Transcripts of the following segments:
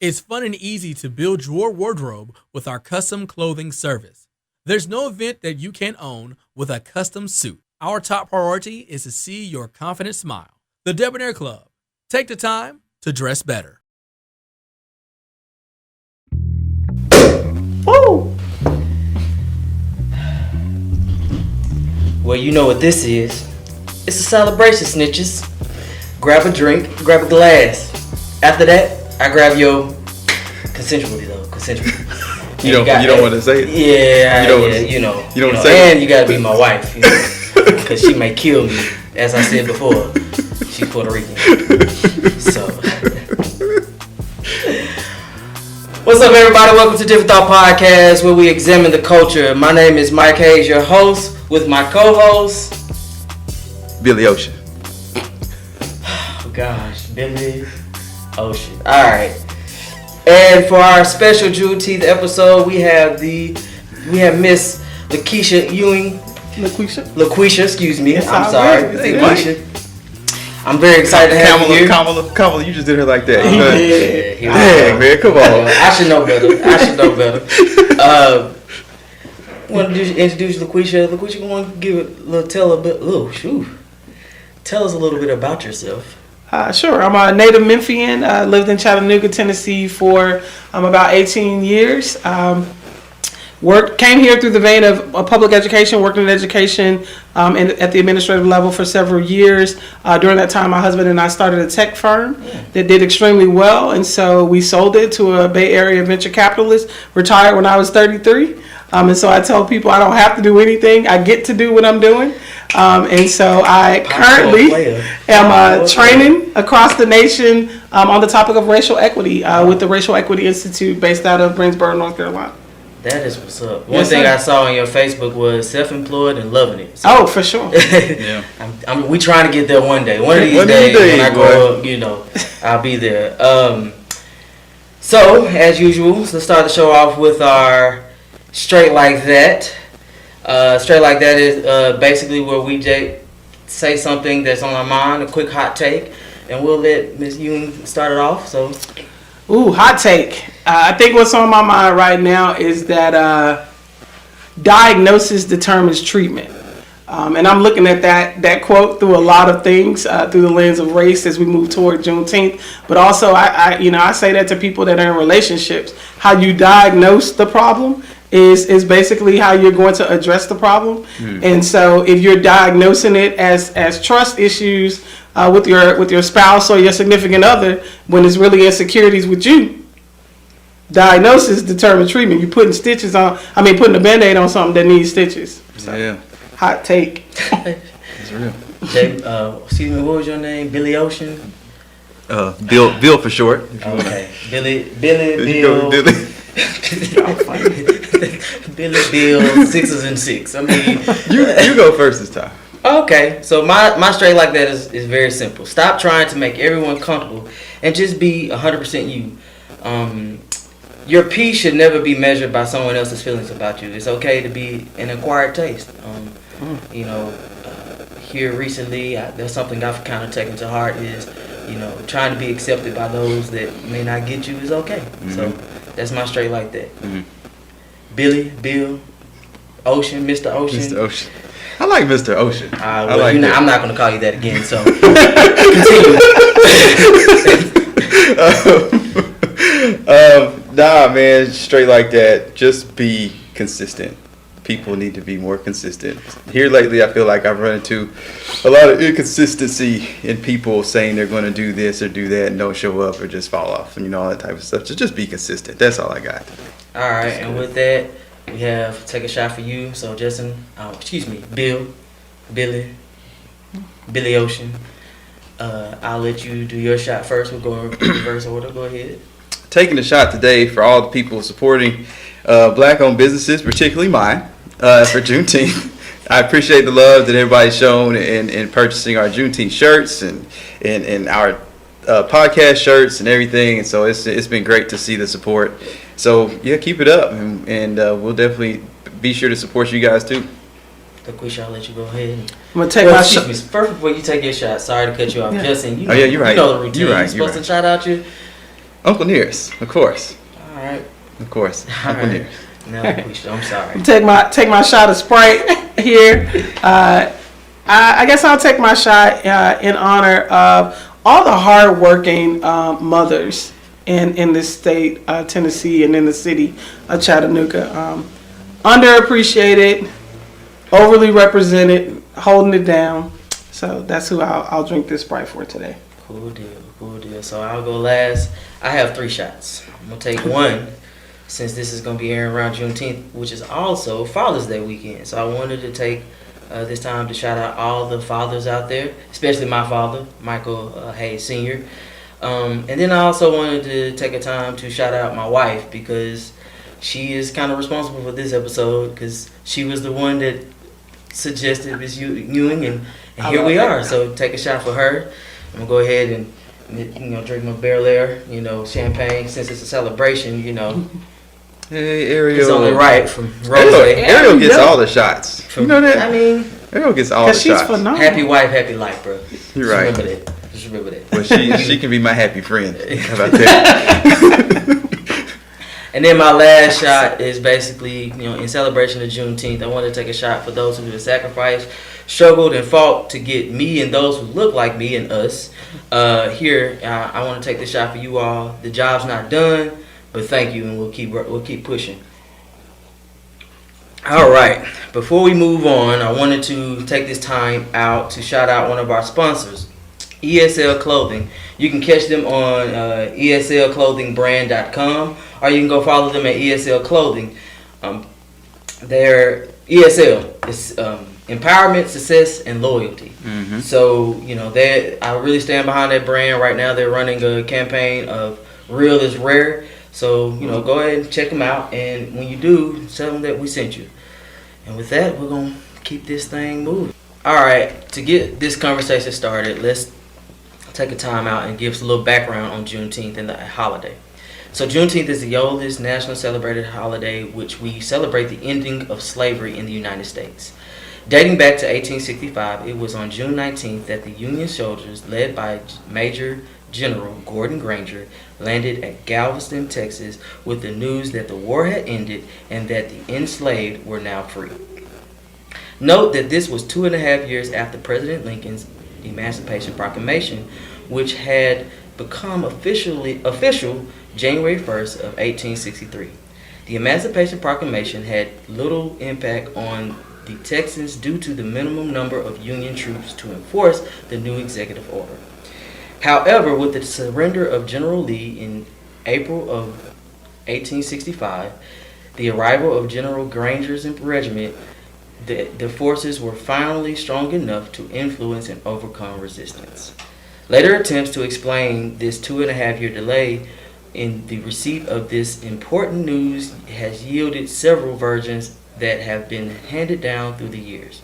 It's fun and easy to build your wardrobe with our custom clothing service. There's no event that you can't own with a custom suit. Our top priority is to see your confident smile. The Debonair Club. Take the time to dress better. Woo! Well, you know what this is. It's a celebration, snitches. Grab a drink, grab a glass. After that, I grab your consensually though, consensually. You don't want to say it. Yeah, you don't want to say it. And you gotta be my wife, because she may kill me. As I said before, she's Puerto Rican. So, what's up, everybody? Welcome to Different Thought Podcast, where we examine the culture. My name is Mike Hayes, your host, with my co-host Billy Ocean. Oh gosh, Billy Ocean. All right. And for our special Juneteenth episode, we have Miss Lakweshia Ewing. Lakweshia, excuse me. I'm sorry. Lakweshia. I'm very excited to have you here. Kamala, you just did her like that. Yeah, dang, man, come on. I should know better. Want to introduce Lakweshia? Lakweshia, want to give tell us a little bit about yourself. Sure. I'm a native Memphian. Lived in Chattanooga, Tennessee for about 18 years. Came here through the vein of public education, worked in education at the administrative level for several years. During that time, my husband and I started a tech firm that did extremely well, and so we sold it to a Bay Area venture capitalist, retired when I was 33. And so I tell people I don't have to do anything. I get to do what I'm doing. And so I currently am training across the nation on the topic of racial equity with the Racial Equity Institute based out of Greensboro, North Carolina. That is what's up. One thing I saw on your Facebook was self-employed and loving it. So, for sure. Yeah. We trying to get there one day. One of these days when I grow up, I'll be there. So, as usual, let's start the show off with our Straight Like That. Straight Like That is basically where we say something that's on our mind, a quick hot take, and we'll let Ms. Ewing start it off. So, hot take. I think what's on my mind right now is that diagnosis determines treatment. And I'm looking at that quote through a lot of things, through the lens of race as we move toward Juneteenth. But also, I say that to people that are in relationships. How you diagnose the problem is basically how you're going to address the problem. And so if you're diagnosing it as trust issues with your spouse or your significant other, when it's really insecurities with you, diagnosis determines treatment. You're putting putting a Band-Aid on something that needs stitches. So, yeah. Hot take. It's real. Excuse me, what was your name? Billy Ocean? Bill for short. Okay. Billy Bill. Billy Bill, 6 and 6. I mean, you go first this time. Okay, so my straight like that is very simple. Stop trying to make everyone comfortable and just be 100% you. Your peace should never be measured by someone else's feelings about you. It's okay to be an acquired taste. Here recently, there's something I've kind of taken to heart is, trying to be accepted by those that may not get you is okay. Mm-hmm. So that's my straight like that. Mm-hmm. Billy, Bill, Ocean, Mr. Ocean. Mr. Ocean. I like Mr. Ocean. I'm not going to call you that again, so continue. Nah, man, straight like that. Just be consistent. People need to be more consistent. Here lately, I feel like I've run into a lot of inconsistency in people saying they're going to do this or do that and don't show up or just fall off and all that type of stuff. Just be consistent. That's all I got. All right, and with that, we have take a shot for you. So Justin, Billy Ocean. I'll let you do your shot first. We'll go in reverse order. Go ahead. Taking a shot today for all the people supporting black-owned businesses, particularly mine, for Juneteenth. I appreciate the love that everybody's shown in purchasing our Juneteenth shirts and our podcast shirts and everything. And so it's been great to see the support. So yeah, keep it up, and we'll definitely be sure to support you guys too. Lakweshia, I'll let you go ahead. I'm gonna take my shot. First, before you take your shot, sorry to cut you off, Justin. You're right. You know the routine. You're supposed to shout out your Uncle Nearest, of course. All right. Of course. All Uncle right. Nearest. No, I'm sorry. Take my shot of Sprite here. I guess I'll take my shot in honor of all the hardworking mothers in this state, Tennessee, and in the city of Chattanooga. Underappreciated, overly represented, holding it down. So that's who I'll drink this Sprite for today. Cool deal. So I'll go last. I have 3 shots. I'm going to take one since this is going to be airing around Juneteenth, which is also Father's Day weekend. So I wanted to take this time to shout out all the fathers out there, especially my father, Michael Hayes Sr. And then I also wanted to take a time to shout out my wife because she is kind of responsible for this episode because she was the one that suggested Miss Ewing, and here we are. So take a shot for her. I'm going to go ahead and drink my Bel Air, champagne. Since it's a celebration, Hey, Ariel. it's only right from Rose. Ariel gets all the shots. You know that? I mean, Ariel gets all the Because she's shots. phenomenal. happy wife, happy life, bro. You're right. Just remember that. But she can be my happy friend. How about that? And then my last shot is basically, in celebration of Juneteenth, I want to take a shot for those who have sacrificed, struggled, and fought to get me and those who look like me and us here. I want to take this shot for you all. The job's not done, but thank you, and we'll keep pushing. All right. Before we move on, I wanted to take this time out to shout out one of our sponsors, ESL Clothing. You can catch them on ESLClothingBrand.com, or you can go follow them at ESL Clothing. Their ESL is empowerment, success, and loyalty. Mm-hmm. So I really stand behind that brand. Right now, they're running a campaign of "Real is Rare." So go ahead and check them out, and when you do, tell them that we sent you. And with that, we're gonna keep this thing moving. All right, to get this conversation started, let's take a time out and give us a little background on Juneteenth and the holiday. So Juneteenth is the oldest national celebrated holiday which we celebrate the ending of slavery in the United States. Dating back to 1865, it was on June 19th that the Union soldiers, led by Major General Gordon Granger, landed at Galveston, Texas, with the news that the war had ended and that the enslaved were now free. Note that this was 2.5 years after President Lincoln's Emancipation Proclamation, which had become official January 1st of 1863. The Emancipation Proclamation had little impact on the Texans due to the minimum number of Union troops to enforce the new executive order. However, with the surrender of General Lee in April of 1865, the arrival of General Granger's regiment, the forces were finally strong enough to influence and overcome resistance. Later attempts to explain this 2.5-year delay in the receipt of this important news has yielded several versions that have been handed down through the years.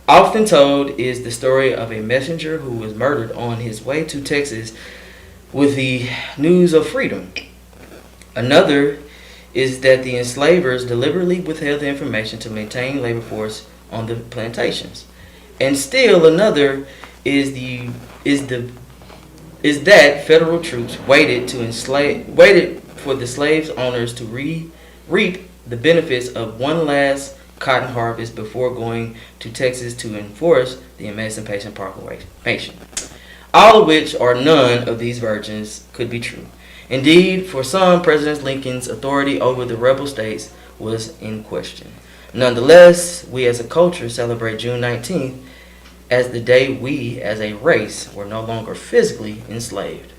Often told is the story of a messenger who was murdered on his way to Texas with the news of freedom. Another is that the enslavers deliberately withheld the information to maintain labor force on the plantations. And still another is that federal troops waited for the slaves owners to reap the benefits of one last cotton harvest before going to Texas to enforce the Emancipation Proclamation. All of which or none of these versions could be true. Indeed, for some, President Lincoln's authority over the rebel states was in question. Nonetheless, we as a culture celebrate June 19th as the day we as a race were no longer physically enslaved.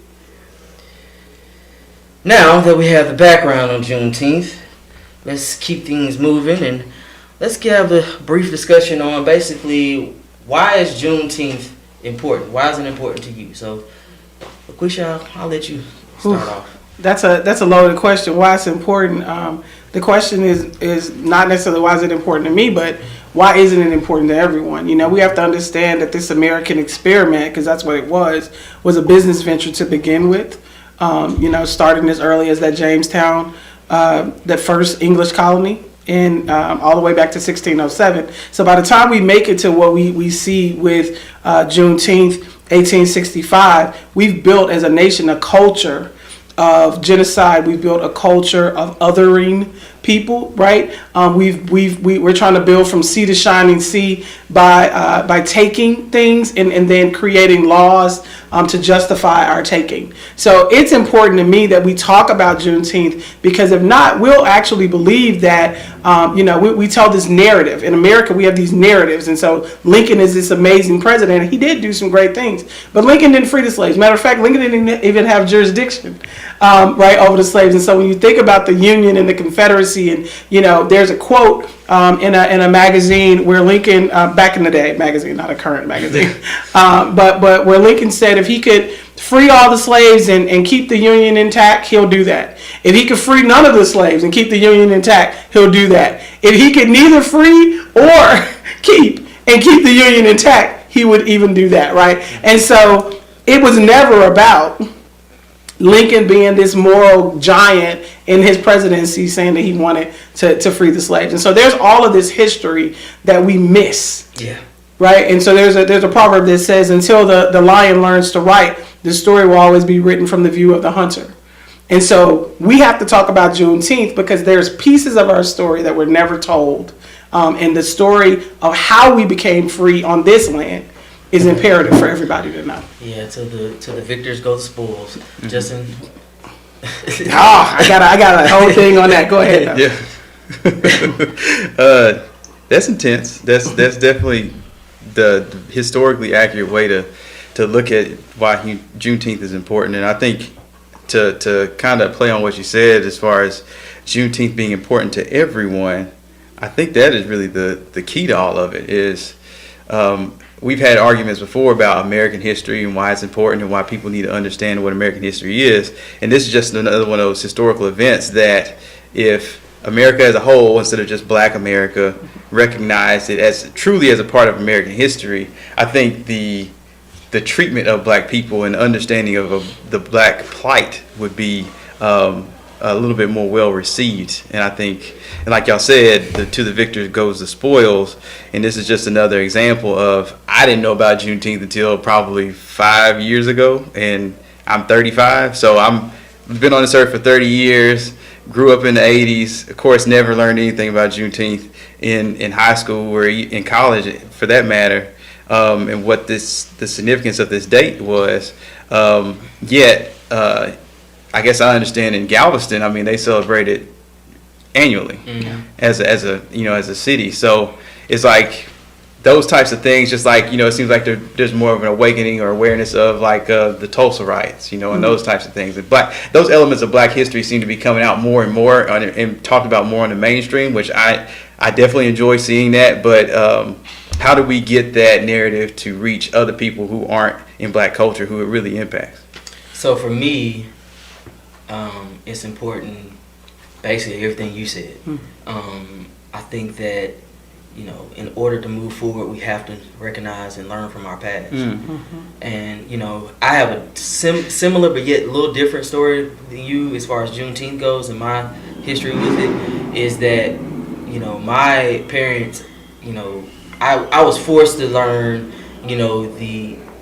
Now that we have the background on Juneteenth, let's keep things moving and let's have a brief discussion on basically why is Juneteenth important? Why is it important to you? So, Lakweshia, I'll let you start off. That's a loaded question. Why it's important? The question is not necessarily why is it important to me, but why isn't it important to everyone? We have to understand that this American experiment, because that's what it was a business venture to begin with. Starting as early as that Jamestown, that first English colony, and all the way back to 1607. So by the time we make it to what we see with Juneteenth, 1865, we've built as a nation a culture of genocide. We've built a culture of othering people, right? We're trying to build from sea to shining sea by taking things and then creating laws to justify our taking. So it's important to me that we talk about Juneteenth, because if not, we'll actually believe that, we tell this narrative. In America, we have these narratives. And so Lincoln is this amazing president. He did do some great things, but Lincoln didn't free the slaves. Matter of fact, Lincoln didn't even have jurisdiction, right, over the slaves. And so when you think about the Union and the Confederacy, and there's a quote in a magazine where Lincoln, back in the day, magazine, not a current magazine, but where Lincoln said if he could free all the slaves and keep the Union intact, he'll do that. If he could free none of the slaves and keep the Union intact, he'll do that. If he could neither free or keep the Union intact, he would even do that, right? And so it was never about Lincoln being this moral giant in his presidency saying that he wanted to free the slaves. And so there's all of this history that we miss. Yeah. Right? And so there's a proverb that says, until the lion learns to write, the story will always be written from the view of the hunter. And so we have to talk about Juneteenth because there's pieces of our story that were never told. And the story of how we became free on this land is imperative for everybody to know. Yeah, to the victors go the spoils. Mm-hmm. Justin. I got a whole thing on that. Go ahead. Yeah. That's intense. That's definitely the historically accurate way to look at why Juneteenth is important. And I think to kind of play on what you said as far as Juneteenth being important to everyone, I think that is really the key to all of it is we've had arguments before about American history and why it's important and why people need to understand what American history is. And this is just another one of those historical events that if America as a whole, instead of just Black America, recognized it as truly as a part of American history, I think the treatment of Black people and understanding of the Black plight would be a little bit more well received. And I think, and like y'all said, to the victors goes the spoils. And this is just another example of, I didn't know about Juneteenth until probably 5 years ago, and I'm 35, so I've been on this earth for 30 years. Grew up in the 80s. Of course, never learned anything about Juneteenth in high school or in college, for that matter, and what the significance of this date was. Yet, I guess I understand in Galveston, I mean, they celebrate it annually as a city. So it's like those types of things, just like, it seems like there's more of an awakening or awareness of like the Tulsa riots, and those types of things. Those elements of Black history seem to be coming out more and more and talked about more on the mainstream, which I definitely enjoy seeing that. But how do we get that narrative to reach other people who aren't in Black culture, who it really impacts? So for me, it's important, basically everything you said. I think that in order to move forward, we have to recognize and learn from our past. And, I have a similar but yet a little different story than you as far as Juneteenth goes, and my history with it is that, my parents, I was forced to learn,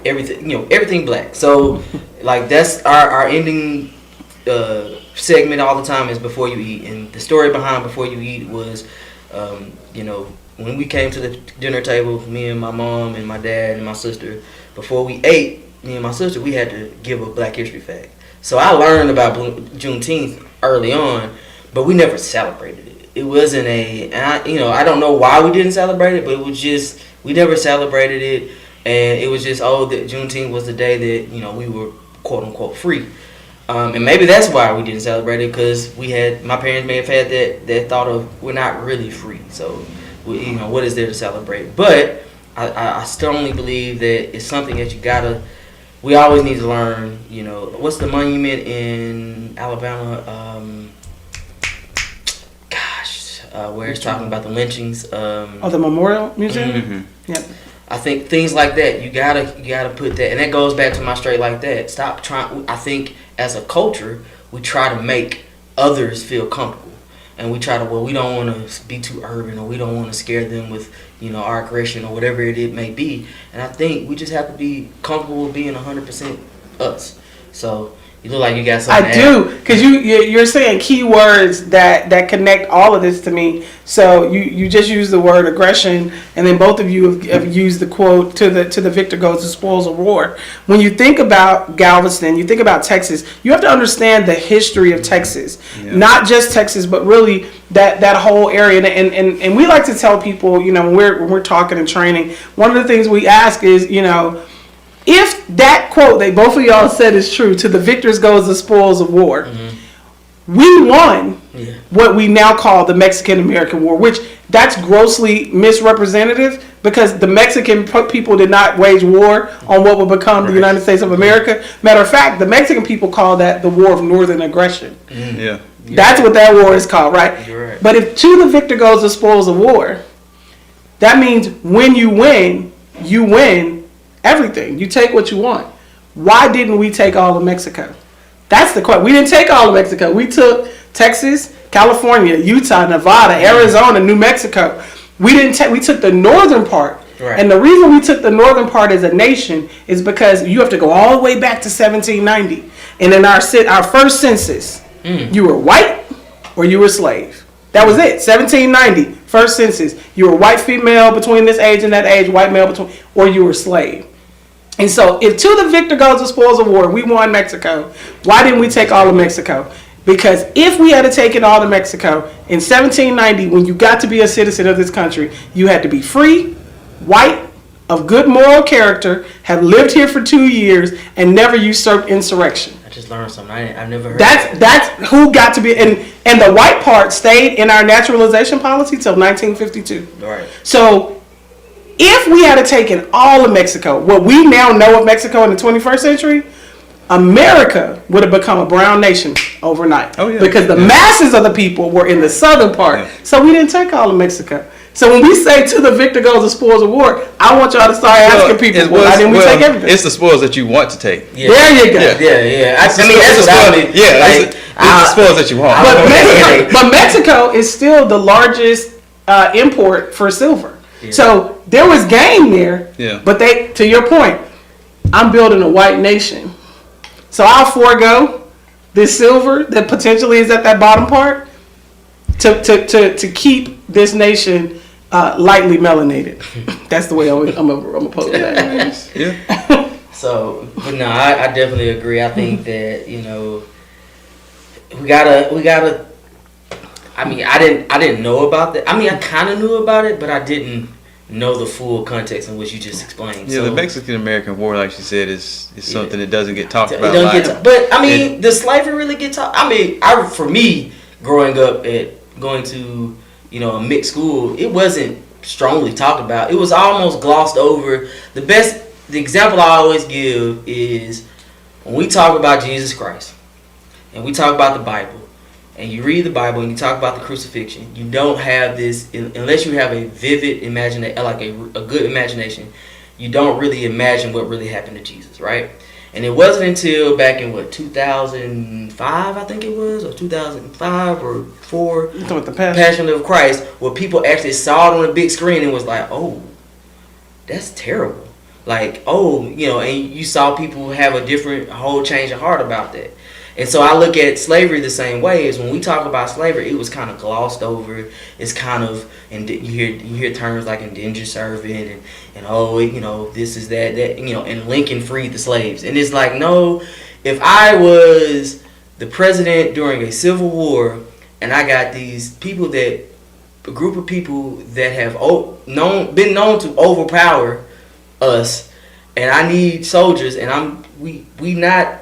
everything Black. So, like, that's our ending segment all the time is Before You Eat. And the story behind Before You Eat was, when we came to the dinner table, me and my mom and my dad and my sister, before we ate, me and my sister, we had to give a Black history fact. So I learned about Juneteenth early on, but we never celebrated it. It wasn't I don't know why we didn't celebrate it, but it was just, we never celebrated it. And it was just, that Juneteenth was the day that, we were quote unquote free. And maybe that's why we didn't celebrate it, because my parents may have had that thought of, we're not really free. So, what is there to celebrate? But I strongly believe that it's something that we always need to learn. What's the monument in Alabama? Where it's talking about the lynchings. The Memorial Museum? Mm-hmm. Yep. I think things like that, you gotta put that, and that goes back to my straight like that. Stop trying. I think as a culture, we try to make others feel comfortable. And we try to, we don't want to be too urban, or we don't want to scare them with, our aggression or whatever it may be. And I think we just have to be comfortable with being 100% us. So, You look like you got something. I do, because you're saying key words that connect all of this to me. So you just used the word aggression, and then both of you have used the quote to the victor goes the spoils of war. When you think about Galveston, you think about Texas, you have to understand the history of Texas, not just Texas, but really that whole area. And we like to tell people, when we're talking and training, one of the things we ask is, if that quote that both of y'all said is true, to the victors goes the spoils of war, we won what we now call the Mexican-American War, which that's grossly misrepresentative, because the Mexican people did not wage war on what would become the United States of America. Matter of fact, the Mexican people call that the War of Northern Aggression. Yeah. That's what that war is called, right? You're right. But if to the victor goes the spoils of war, that means when you win everything. You take what you want. Why didn't we take all of Mexico? That's the question. We didn't take all of Mexico. We took Texas, California, Utah, Nevada, Arizona, New Mexico. We took the northern part. Right. And the reason we took the northern part as a nation is because you have to go all the way back to 1790. And in our first census, you were white or you were slave. That was it. 1790, first census. You were white female between this age and that age, white male between, or you were slave. And so, if to the victor goes the spoils of war, we won Mexico. Why didn't we take all of Mexico? Because if we had taken all of Mexico in 1790, when you got to be a citizen of this country, you had to be free, white, of good moral character, have lived here for 2 years, and never usurped insurrection. I just learned something. I've never heard. That's who got to be, and the white part stayed in our naturalization policy till 1952. Right. So, if we had taken all of Mexico, what we now know of Mexico in the 21st century, America would have become a brown nation overnight. Oh, yeah. Because the masses of the people were in the southern part. Yeah. So we didn't take all of Mexico. So when we say to the victor goes the spoils of war, I want y'all to start asking people, why didn't we take everything? It's the spoils that you want to take. Yeah. There you go. Yeah. That's what I mean. Yeah, it's the spoils that you want. But Mexico is still the largest import for silver. Yeah. So there was gain there, but to your point, I'm building a white nation. So I'll forego this silver that potentially is at that bottom part to keep this nation lightly melanated. That's the way I'm gonna pose that. Yeah. So, but no, I definitely agree. I think that we gotta. I mean, I didn't know about that. I mean, I kind of knew about it, but I didn't know the full context in which you just explained. Yeah, so, the Mexican-American War, like she said, is something that doesn't get talked about. But I mean, does slavery really get talked? I mean, for me, growing up going to a mixed school, it wasn't strongly talked about. It was almost glossed over. The example I always give is when we talk about Jesus Christ and we talk about the Bible. And you read the Bible and you talk about the crucifixion, you don't have this, unless you have a vivid imagination, like a good imagination, you don't really imagine what really happened to Jesus, right? And it wasn't until back in 2005, I think it was, or 2005 or 4, the Passion of Christ, where people actually saw it on a big screen and was like, oh, that's terrible. Like, and you saw people have a whole change of heart about that. And so I look at slavery the same way. Is when we talk about slavery, it was kind of glossed over. It's kind of, and you hear terms like indentured servant and this is that and Lincoln freed the slaves. And it's like, no, if I was the president during a civil war and I got these people a group of people that have been known to overpower us, and I need soldiers, and we not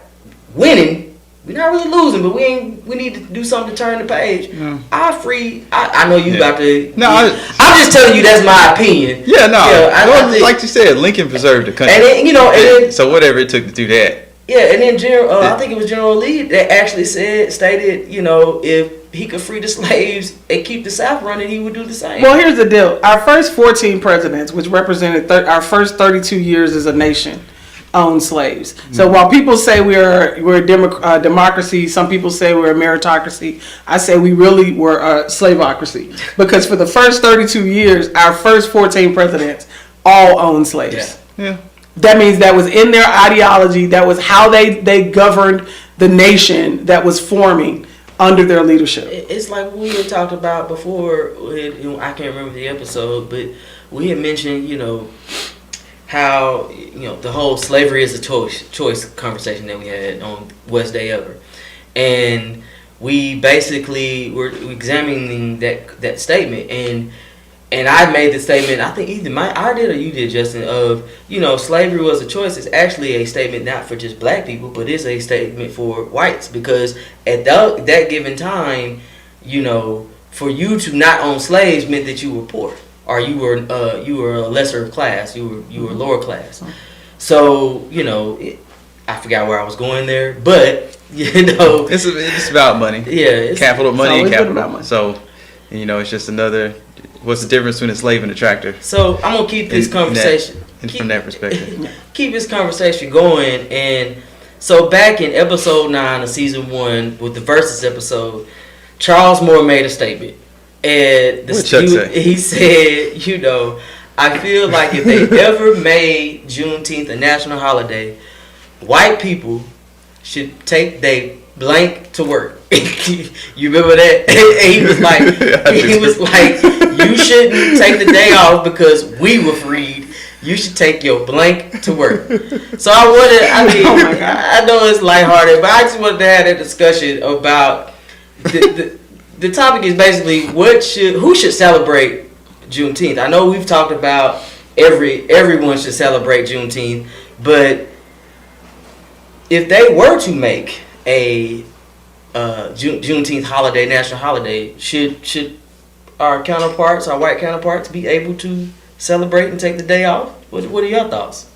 winning. We're not really losing, but we need to do something to turn the page. Yeah. I know you about to. No, I'm just telling you that's my opinion. Yeah, no. I think, like you said, Lincoln preserved the country. And then, so whatever it took to do that. Yeah, and then I think it was General Lee that actually stated, if he could free the slaves and keep the South running, he would do the same. Well, here's the deal: our first 14 presidents, which represented our first 32 years as a nation, owned slaves. Mm-hmm. So while people say we're a democracy, some people say we're a meritocracy, I say we really were a slaveocracy. Because for the first 32 years, our first 14 presidents all owned slaves. Yeah. That means that was in their ideology. That was how they governed the nation that was forming under their leadership. It's like we had talked about before. I can't remember the episode, but we had mentioned, how the whole slavery is a choice conversation that we had on Worst Day Ever, and we basically were examining that statement, and I made the statement. I think either I did or you did, Justin. Of slavery was a choice. It's actually a statement not for just black people, but it's a statement for whites, because at that given time, for you to not own slaves meant that you were poor, or you were a lesser class. You were lower class. So I forgot where I was going there, but it's about money. Yeah, it's capital money and capital. About money. So it's just another. What's the difference between a slave and a tractor? So I'm gonna keep this conversation from that perspective. Keep this conversation going, and so back in episode 9 of season 1 with the Versus episode, Charles Moore made a statement, and he said, I feel like if they ever made Juneteenth a national holiday, white people should take their blank to work. You remember that? And he was like, you shouldn't take the day off because we were freed. You should take your blank to work. So I know it's lighthearted, but I just wanted to have that discussion about the topic is basically who should celebrate Juneteenth. I know we've talked about everyone should celebrate Juneteenth, but if they were to make a Juneteenth holiday, national holiday, should our white counterparts, be able to celebrate and take the day off? What are your thoughts?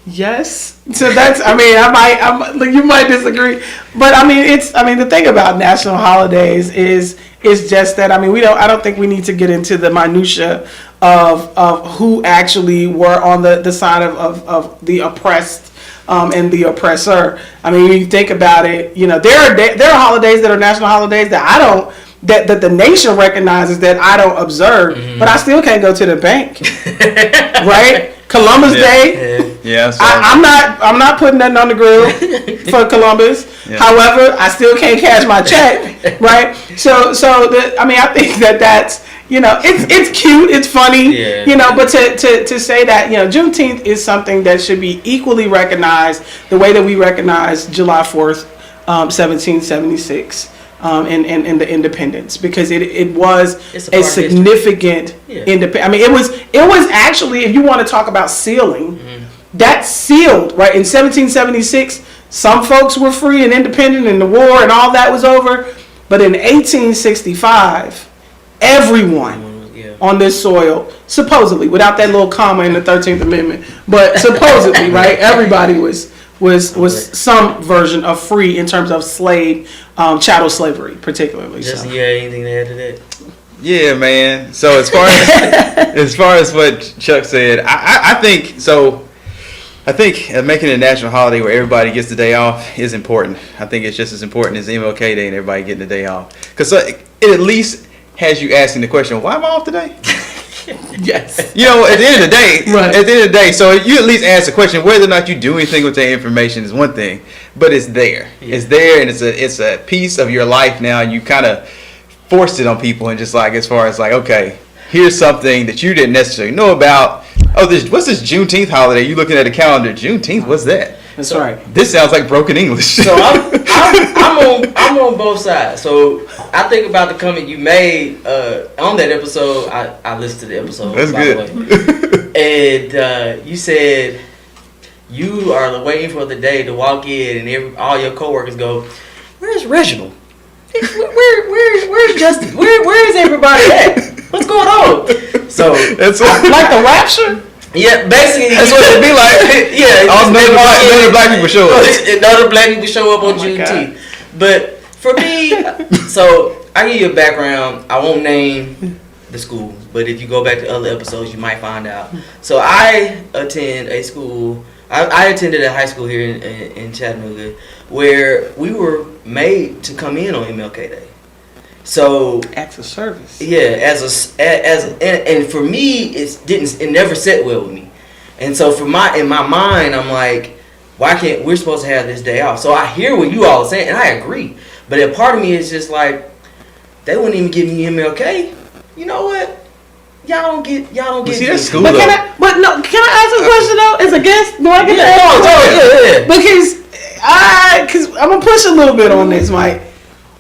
Yes. So that's, you might disagree, but the thing about national holidays is just that, I don't think we need to get into the minutia of who actually were on the side of the oppressed and the oppressor. When you think about it, there are holidays that are national holidays that that the nation recognizes that I don't observe, but I still can't go to the bank, right? Columbus Day. Yeah. I'm not putting nothing on the grill for Columbus. Yeah. However, I still can't cash my check, right? So I think that's it's cute, it's funny, but to say that Juneteenth is something that should be equally recognized the way that we recognize July 4th, 1776. And the independence, because it was a significant independence. It was actually, if you want to talk about sealing, that sealed right in 1776. Some folks were free and independent, and the war and all that was over. But in 1865, everyone on this soil, supposedly, without that little comma in the 13th Amendment, but supposedly, right, everybody was some version of free in terms of slave, chattel slavery, particularly. Justin, you had anything to add to that? Yeah, man. So as far as what Chuck said, I think so. I think making it a national holiday where everybody gets the day off is important. I think it's just as important as MLK Day and everybody getting the day off, because it at least has you asking the question, why am I off today? Yes. At the end of the day, right. At the end of the day, so you at least ask the question. Whether or not you do anything with that information is one thing, but it's there. Yeah. It's there, and it's a piece of your life now. And you kind of forced it on people, and just like as far as like, okay, here's something that you didn't necessarily know about. Oh, what's this Juneteenth holiday? You looking at a calendar? Juneteenth? What's that? That's right. This sounds like broken English. So I'm on both sides. So I think about the comment you made on that episode. I listened to the episode. That's good. And you said you are waiting for the day to walk in, and all your coworkers go, "Where's Reginald? Where's Justin? Where is everybody at? What's going on?" So that's like the rapture. Yeah, basically that's what it'd be like. Yeah, all none black people show up. None of black people show up on Juneteenth. But for me, so I give you a background. I won't name the school, but if you go back to other episodes, you might find out. So I attend a school. I attended a high school here in Chattanooga where we were made to come in on MLK Day. So acts of service. Yeah, and for me, it never set well with me, and so in my mind, I'm like, why can't we're supposed to have this day off? So I hear what you all are saying, and I agree. But a part of me is just like, they wouldn't even give me MLK. You know what? Y'all don't get. See, that's cool. But can I ask a question though? As a guest, do I get to ask? Yeah. Because I'm gonna push a little bit on this, Mike.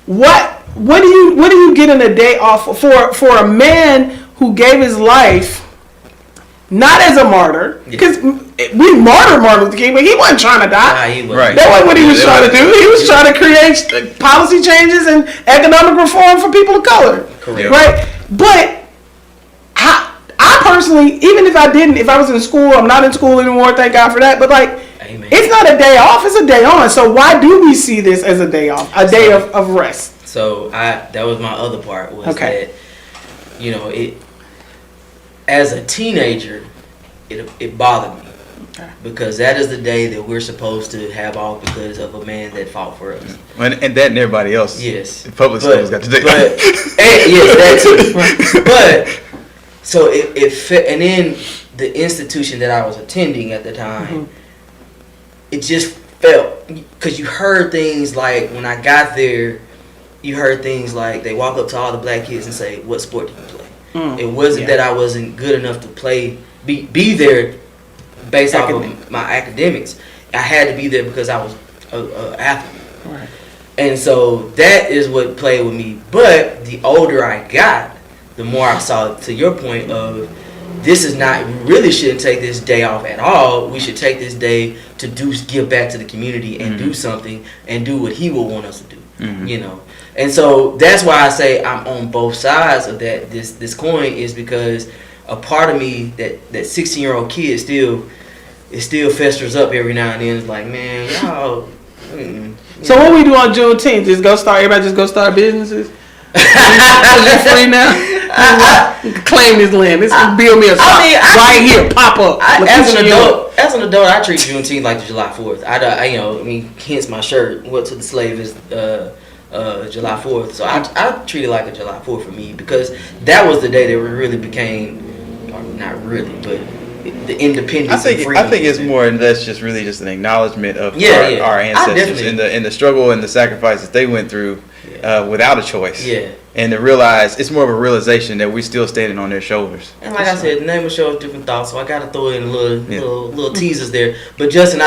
What do you get in a day off for a man who gave his life not as a martyr? Because we martyr Martin Luther King, but he wasn't trying to die. Nah, he wasn't. Right. That wasn't what he was trying to do. He was trying to create policy changes and economic reform for people of color. Correct. Right? But I personally, even if I was in school, I'm not in school anymore, thank God for that, but like, Amen. it's not a day off, it's a day on. So why do we see this as a day off, a day of rest? So that was my other part, was Okay. that, you know, it, as a teenager, it bothered me. Okay. Because that is the day that we're supposed to have off because of a man that fought for us. And that and everybody else. Yes. The public schools got to do But yes, that too. But so it fit, and then the institution that I was attending at the time, it just felt, because you heard things like, when I got there, you heard things like they walk up to all the black kids and say, "What sport do you play?" It wasn't that I wasn't good enough to play, be there based off of my academics. I had to be there because I was an athlete. Right. And so that is what played with me. But the older I got, the more I saw, to your point of, this is not, we really shouldn't take this day off at all. We should take this day to give back to the community and do something and do what he will want us to do, you know. And so that's why I say I'm on both sides of that. This coin is because a part of me, that 16-year-old kid still festers up every now and then. It's like, man, y'all. So what we do on Juneteenth? Everybody just go start businesses? You're free now? You can claim this land. This can build me a shop right here, pop up. As an adult, I treat Juneteenth like July 4th. Hence my shirt. What to the slave is July 4th. So I treat it like a July 4th for me, because that was the day that we really became, or not really, but the independence. I think it's more than that's just really just an acknowledgement of our ancestors and the struggle and the sacrifices they went through without a choice. Yeah. And to realize, it's more of a realization that we're still standing on their shoulders. And like I said, the name of the show is Different Thoughts, so I got to throw in little teasers there. But Justin,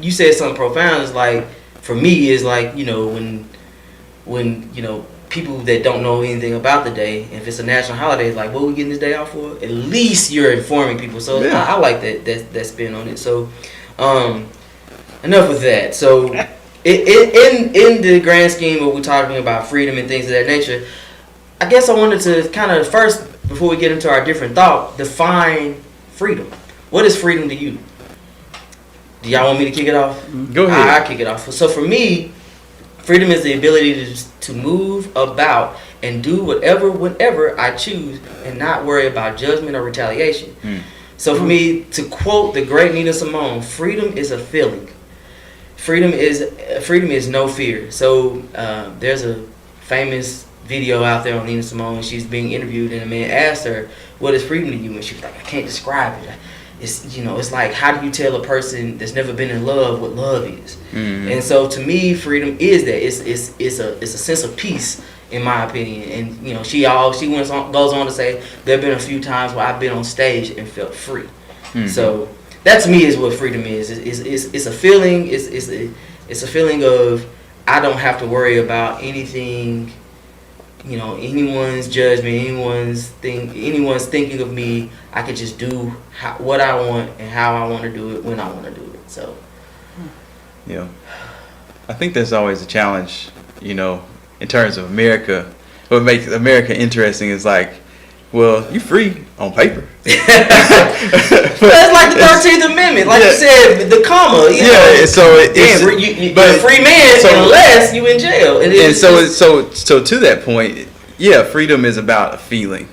you said something profound. It's like, for me, is like, you know, when you know, people that don't know anything about the day, if it's a national holiday, it's like, what are we getting this day off for? At least you're informing people. So I like that spin on it. So enough with that. So in the grand scheme of we're talking about freedom and things of that nature, I guess I wanted to kind of first, before we get into our different thought, define freedom. What is freedom to you? Do y'all want me to kick it off? Go ahead. I'll kick it off. So for me, freedom is the ability to move about and do whenever I choose, and not worry about judgment or retaliation. So for me, to quote the great Nina Simone, freedom is a feeling. Freedom is no fear. So there's a famous video out there on Nina Simone. She's being interviewed, and a man asked her, "What is freedom to you?" And she was like, "I can't describe it. It's like, how do you tell a person that's never been in love what love is?" And so to me, freedom is that. It's a sense of peace, in my opinion. And you know, she goes on to say, there have been a few times where I've been on stage and felt free. So that to me is what freedom is. It's a feeling. It's a feeling of, I don't have to worry about anything. You know, anyone's judgment, anyone's thinking of me. I can just do what I want and how I want to do it when I want to do it. So, yeah, I think there's always a challenge. You know, in terms of America, what makes America interesting is like, well, you're free on paper. That's like the 13th Amendment, like you said, the comma. You know, so you're a free man unless you in jail. And so to that point, freedom is about a feeling,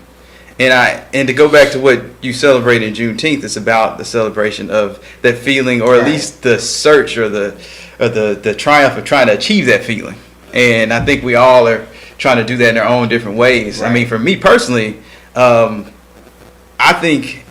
and to go back to what you celebrate in Juneteenth, it's about the celebration of that feeling, or at least the search or the triumph of trying to achieve that feeling. And I think we all are trying to do that in our own different ways. Right. I mean, for me personally, I think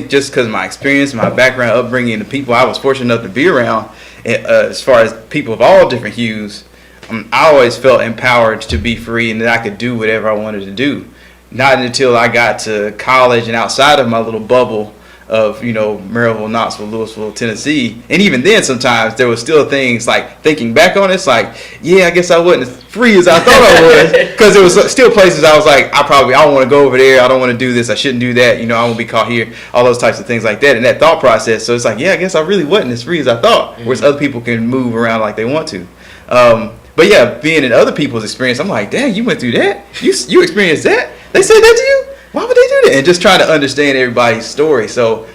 just because of my experience, my background, upbringing, the people I was fortunate enough to be around, as far as people of all different hues, I always felt empowered to be free and that I could do whatever I wanted to do. Not until I got to college and outside of my little bubble of, Maryville, Knoxville, Louisville, Tennessee. And even then, sometimes there was still things like, thinking back on it, it's like, yeah, I guess I wasn't as free as I thought I was. Because there was still places I was like, I don't want to go over there. I don't want to do this. I shouldn't do that. I won't be caught here. All those types of things like that. And that thought process. So it's like, yeah, I guess I really wasn't as free as I thought. Whereas other people can move around like they want to. But yeah, being in other people's experience, I'm like, dang, you went through that? You experienced that? They said that to you? Why would they do that? And just trying to understand everybody's story. So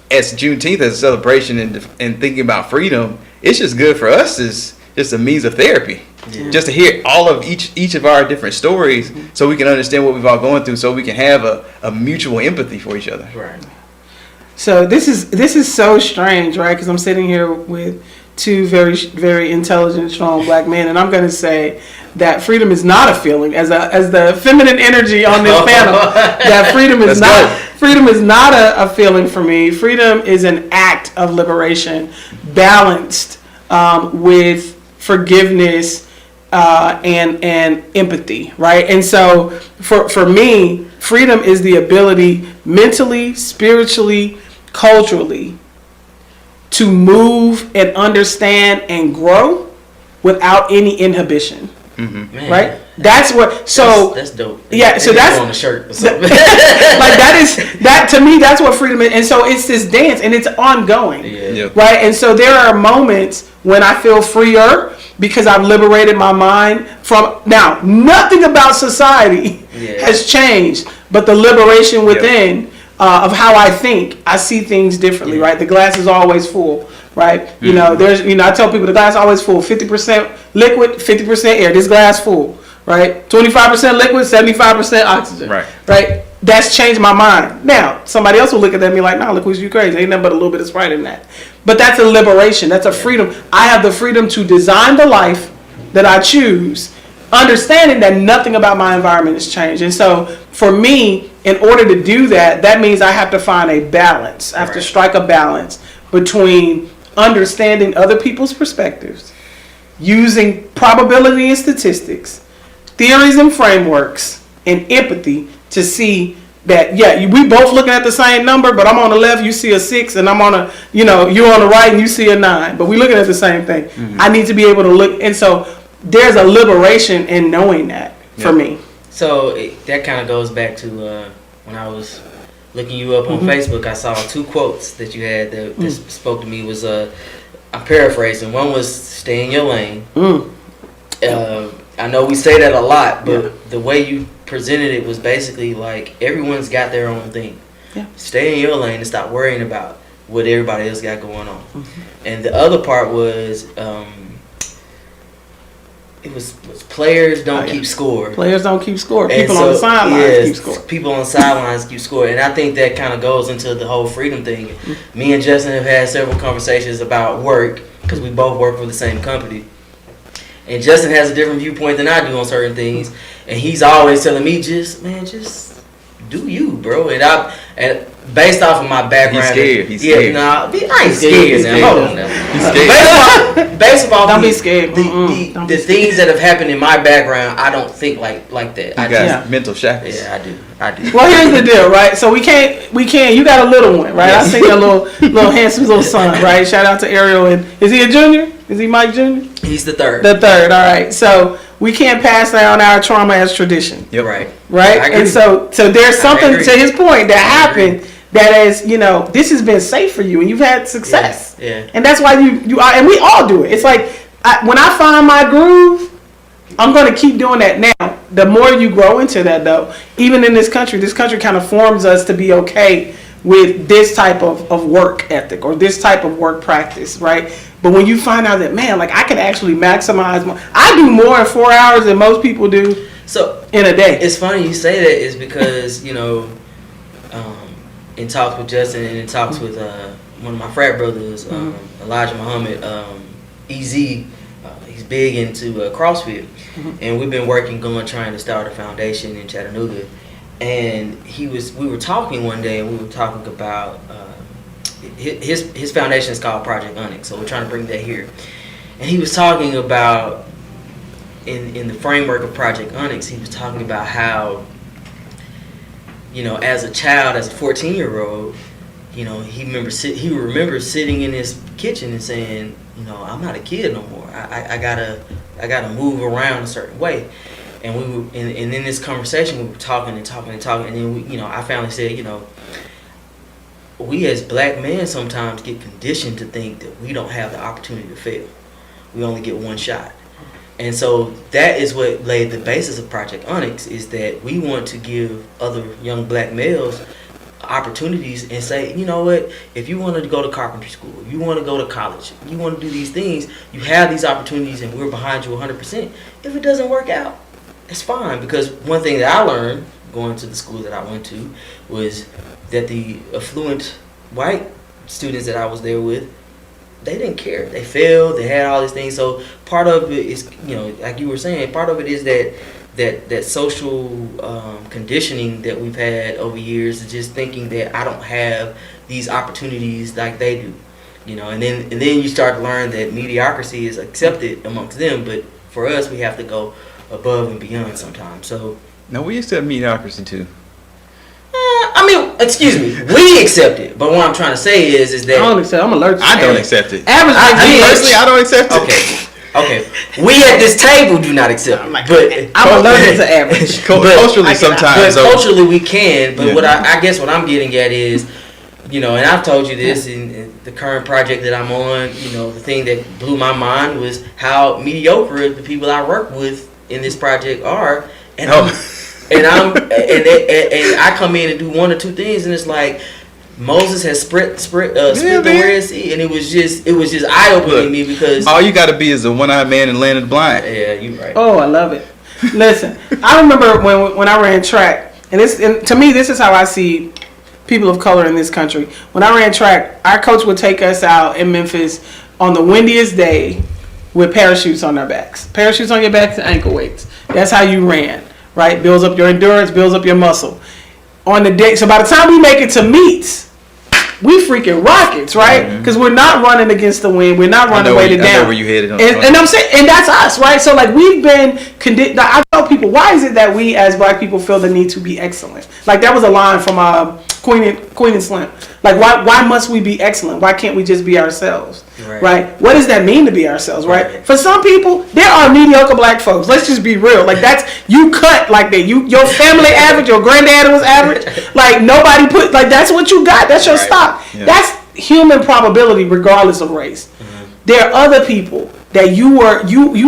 as Juneteenth, as a celebration and thinking about freedom, it's just good for us as just a means of therapy. Yeah. Just to hear all of each of our different stories so we can understand what we've all going through, so we can have a mutual empathy for each other. Right. So this is so strange, right? Because I'm sitting here with two very, very intelligent, strong black men, and I'm going to say that freedom is not a feeling. As the feminine energy on this panel, that freedom is not a feeling for me. Freedom is an act of liberation, balanced with forgiveness and empathy, right? And so for me, freedom is the ability mentally, spiritually, culturally to move and understand and grow without any inhibition. Man, right? That's what. So that's dope. Yeah. So that's on the shirt or something. like that to me. That's what freedom is. And so it's this dance, and it's ongoing. Yeah. Yep. Right. And so there are moments when I feel freer because I've liberated my mind from. Now, nothing about society has changed, but the liberation within. Of how I think, I see things differently, right? The glass is always full, right? I tell people the glass is always full, 50% liquid, 50% air. This glass full, right? 25% liquid, 75% oxygen, right? That's changed my mind. Now, somebody else will look at that and be like, nah, Lakweshia, you crazy. Ain't nothing but a little bit of Sprite in that. But that's a liberation. That's a freedom. I have the freedom to design the life that I choose, understanding that nothing about my environment has changed. And so for me, in order to do that, that means I have to find a balance. I have to strike a balance between understanding other people's perspectives, using probability and statistics, theories and frameworks, and empathy to see that, we both looking at the same number, but I'm on the left, you see a 6, and I'm on you're on the right and you see a 9, but we're looking at the same thing. I need to be able to look, and so there's a liberation in knowing that for me. So that kind of goes back to when I was looking you up on Facebook. I saw 2 quotes that you had that spoke to me. Was I'm paraphrasing. One was "Stay in your lane." I know we say that a lot, but the way you presented it was basically like everyone's got their own thing. Yeah. Stay in your lane and stop worrying about what everybody else got going on. And the other part was. It was players don't keep score. Players don't keep score. People on the sidelines keep score. People on the sidelines keep score. And I think that kind of goes into the whole freedom thing. Me and Justin have had several conversations about work because we both work for the same company. And Justin has a different viewpoint than I do on certain things. And he's always telling me, just do you, bro. And based off of my background, he's scared. I ain't scared now. Hold on now. He's scared. Based off don't be scared. The things that have happened in my background, I don't think like that. You got mental shackles. Yeah, I do. Well, here's the deal, right? So we can't. You got a little one, right? Yes. I see your little handsome little son, right? Shout out to Ariel. And is he a junior? Is he Mike Jr.? He's the third. The third. All right. So we can't pass down our trauma as tradition. Yep. Right. And so there's something to his point that happened that is, this has been safe for you and you've had success. Yeah. And that's why you are, and we all do it. It's like when I find my groove, I'm going to keep doing that. Now, the more you grow into that, though, even in this country kind of forms us to be okay with this type of work ethic or this type of work practice, right? But when you find out that, man, like I can actually maximize I do more in 4 hours than most people do in a day. It's funny you say that is because, in talks with Justin and in talks with one of my frat brothers, Elijah Muhammad, EZ, he's big into CrossFit. And we've been trying to start a foundation in Chattanooga. And we were talking one day and we were talking about his foundation is called Project Onyx, so we're trying to bring that here. And he was talking about in the framework of Project Onyx, he was talking about how, you know, as a child, as a 14-year-old, you know, he remembers sitting in his kitchen and saying, you know, I'm not a kid no more. I gotta move around a certain way. And and in this conversation we were talking, and then we, you know, I finally said, you know, we as black men sometimes get conditioned to think that we don't have the opportunity to fail. We only get one shot. And so that is what laid the basis of Project Onyx, is that we want to give other young black males opportunities and say, you know what, if you want to go to carpentry school, if you want to go to college, you want to do these things, you have these opportunities and we're behind you 100%. If it doesn't work out, it's fine. Because one thing that I learned going to the school that I went to was that the affluent white students that I was there with, they didn't care. They failed. They had all these things. So part of it is, you know, like you were saying, part of it is that social conditioning that we've had over years, is just thinking that I don't have these opportunities like they do, you know. And then you start to learn that mediocrity is accepted amongst them, but for us, we have to go above and beyond sometimes. So No, we accept mediocrity too. I mean, excuse me, we accept it, but what I'm trying to say is that I don't accept. I'm allergic. I don't accept it. Average Personally, I don't accept it. Okay. We at this table do not accept it, but I'm allergic to average. Culturally, sometimes. But culturally, we can. But what I guess what I'm getting at is, you know, and I've told you this in the current project that I'm on. You know, the thing that blew my mind was how mediocre the people I work with in this project are, and and I come in and do one or two things, and it's like Moses has split the Red Sea, and it was just eye opening to me, because all you got to be is a one-eyed man and land of the blind. Yeah, you right. Oh, I love it. Listen, I remember when I ran track, and to me, this is how I see people of color in this country. When I ran track, our coach would take us out in Memphis on the windiest day with parachutes on our backs. Parachutes on your backs and ankle weights. That's how you ran, right? Builds up your endurance, builds up your muscle. On the day, so by the time we make it to meets, we freaking rockets, right? Because we're not running against the wind. We're not running weighted down. I know where you headed. And I'm saying, and that's us, right? So like we've been conditioned. I tell people, why is it that we as black people feel the need to be excellent? Like that was a line from Queen and Slim. Like why must we be excellent? Why can't we just be ourselves? Right? What does that mean to be ourselves? Right? For some people, there are mediocre black folks. Let's just be real. Like that's, you cut like that. Your family average. Your granddad was average. Like nobody put, like that's what you got. That's your stock. Yeah. That's human probability, regardless of race. Mm-hmm. There are other people that you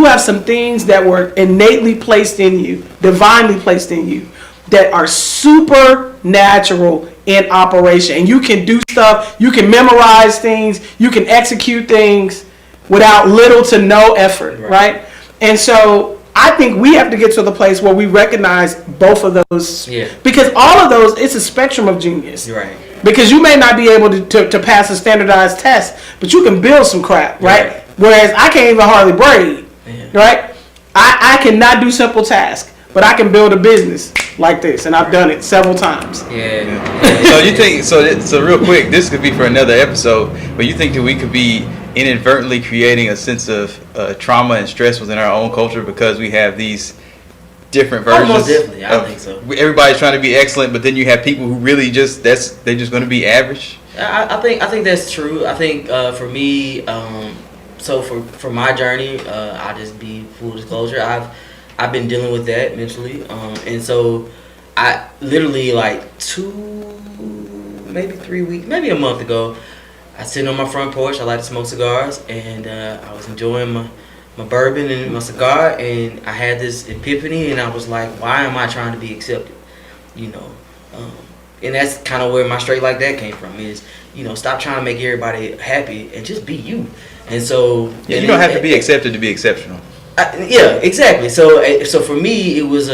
have some things that were innately placed in you, divinely placed in you, that are supernatural in operation, and you can do stuff, you can memorize things, you can execute things without little to no effort, right? And so I think we have to get to the place where we recognize both of those, because all of those, it's a spectrum of genius, right? Because you may not be able to pass a standardized test, but you can build some crap, right? Whereas I can't even hardly braid, right? I cannot do simple tasks, but I can build a business like this, and I've done it several times. So you think, so real quick, this could be for another episode, but you think that we could be inadvertently creating a sense of trauma and stress within our own culture because we have these different versions? Most definitely, I think so. Everybody's trying to be excellent, but then you have people who really they're just going to be average. I think that's true. I think for me, so for my journey, I'll just be full disclosure. I've been dealing with that mentally, and so I literally like 3 weeks, maybe a month ago, I sitting on my front porch. I like to smoke cigars, and I was enjoying my bourbon and my cigar, and I had this epiphany, and I was like, why am I trying to be accepted? You know, and that's kind of where my straight like that came from, is, you know, stop trying to make everybody happy and just be you. And so you don't have to be accepted to be exceptional. Yeah, exactly. So for me, it was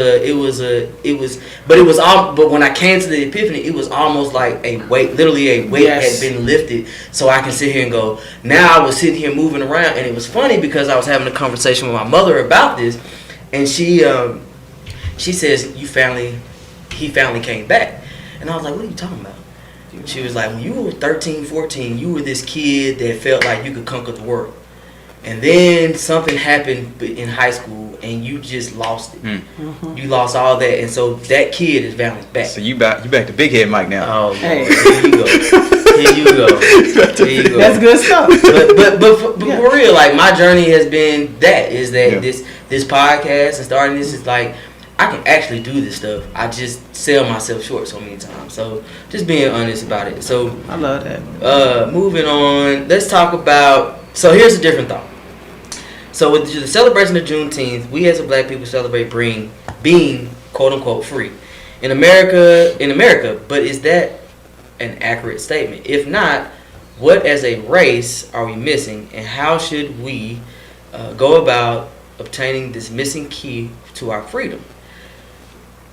but when I came to the epiphany, it was almost like a weight had been lifted, so I can sit here and go, now I was sitting here moving around, and it was funny because I was having a conversation with my mother about this, and she says, he finally came back, and I was like, what are you talking about? She was like, when you were 13, 14, you were this kid that felt like you could conquer the world. And then something happened in high school, and you just lost it. Mm-hmm. You lost all that, and so that kid is bounced back. So you back to Big Head Mike now. Oh, hey. Here you go. Here you go. That's good stuff. But for real, like, my journey has been this podcast and starting this is like, I can actually do this stuff. I just sell myself short so many times. So just being honest about it. So I love that. Moving on, let's talk about. So here's a different thought. So with the celebration of Juneteenth, we as a black people celebrate being quote unquote free in America. But is that an accurate statement? If not, what as a race are we missing, and how should we go about obtaining this missing key to our freedom?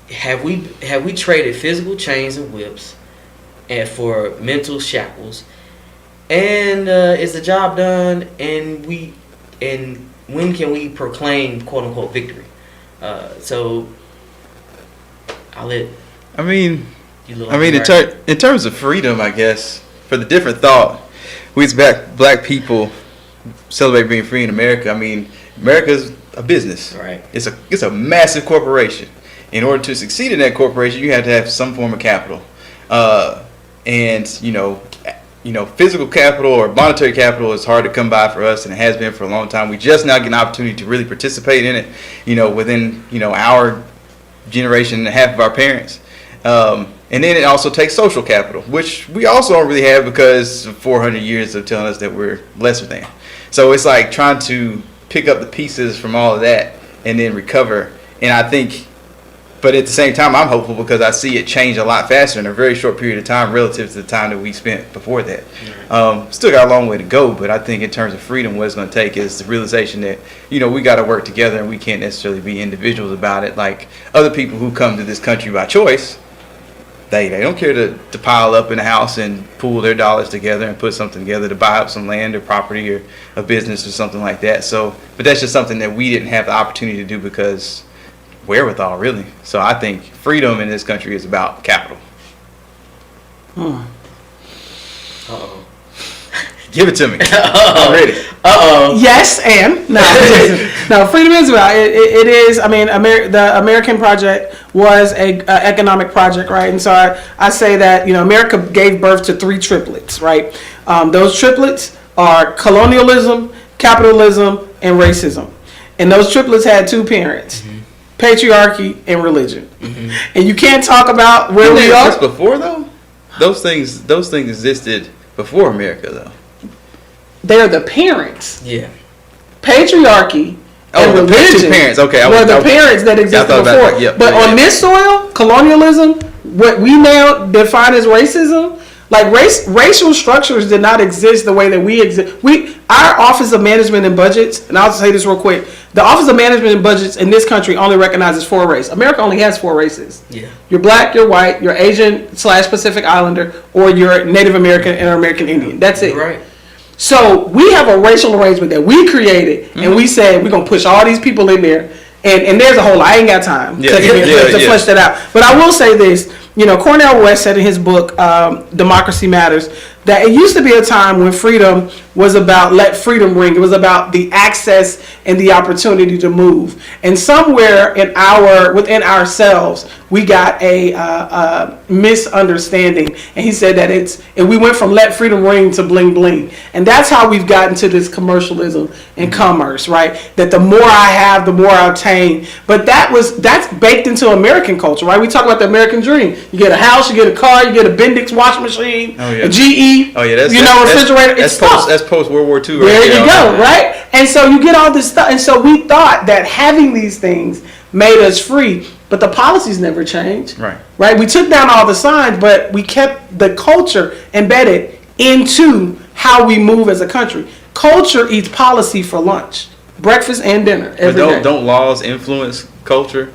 Have we traded physical chains and whips and for mental shackles? And is the job done? And when can we proclaim quote unquote victory? So I'll let. In terms of freedom, I guess for the different thought, we as black people celebrate being free in America. I mean, America's a business. Right. It's a massive corporation. In order to succeed in that corporation, you have to have some form of capital, and physical capital or monetary capital is hard to come by for us, and it has been for a long time. We just now get an opportunity to really participate in it, within our generation and half of our parents, and then it also takes social capital, which we also don't really have because of 400 years of telling us that we're lesser than. So it's like trying to pick up the pieces from all of that and then recover, and I think. But at the same time, I'm hopeful because I see it change a lot faster in a very short period of time relative to the time that we spent before that. Still got a long way to go, but I think in terms of freedom, what it's going to take is the realization that, we got to work together and we can't necessarily be individuals about it. Like other people who come to this country by choice, they don't care to pile up in a house and pool their dollars together and put something together to buy up some land or property or a business or something like that. So, but that's just something that we didn't have the opportunity to do because wherewithal, really. So I think freedom in this country is about capital. Uh-oh. Give it to me. I'm ready. Yes, and no. Freedom is about it is. I mean, the American project was a economic project, right? And so I say that America gave birth to 3 triplets, right? Those triplets are colonialism, capitalism, and racism. And those triplets had 2 parents. Mm-hmm. Patriarchy and religion, and you can't talk about where we are. Just before though, those things existed before America though. They're the parents. Yeah. Patriarchy and religion. 2 parents. Okay. Were the parents that existed before. But on this soil, colonialism, what we now define as racism, like racial structures did not exist the way that we exist. Our Office of Management and Budgets, and I'll say this real quick. The Office of Management and Budgets in this country only recognizes 4 races. America only has 4 races. Yeah. You're black, you're white, you're Asian/Pacific Islander, or you're Native American and American Indian. That's it. Right. So we have a racial arrangement that we created, and we said we're gonna push all these people in there. And there's a whole. I ain't got time to flesh that out. But I will say this. Cornel West said in his book, Democracy Matters, that it used to be a time when freedom was about let freedom ring. It was about the access and the opportunity to move. And somewhere within ourselves, we got a misunderstanding. And he said that and we went from let freedom ring to bling bling. And that's how we've gotten to this commercialism and commerce, right? That the more I have, the more I obtain. But that's baked into American culture, right? We talk about the American dream. You get a house, you get a car, you get a Bendix washing machine, a GE, refrigerator. That's post World War II. There you go, right? And so you get all this stuff. And so we thought that having these things made us free, but the policies never changed. Right? We took down all the signs, but we kept the culture embedded into how we move as a country. Culture eats policy for lunch, breakfast and dinner every day. Don't laws influence culture?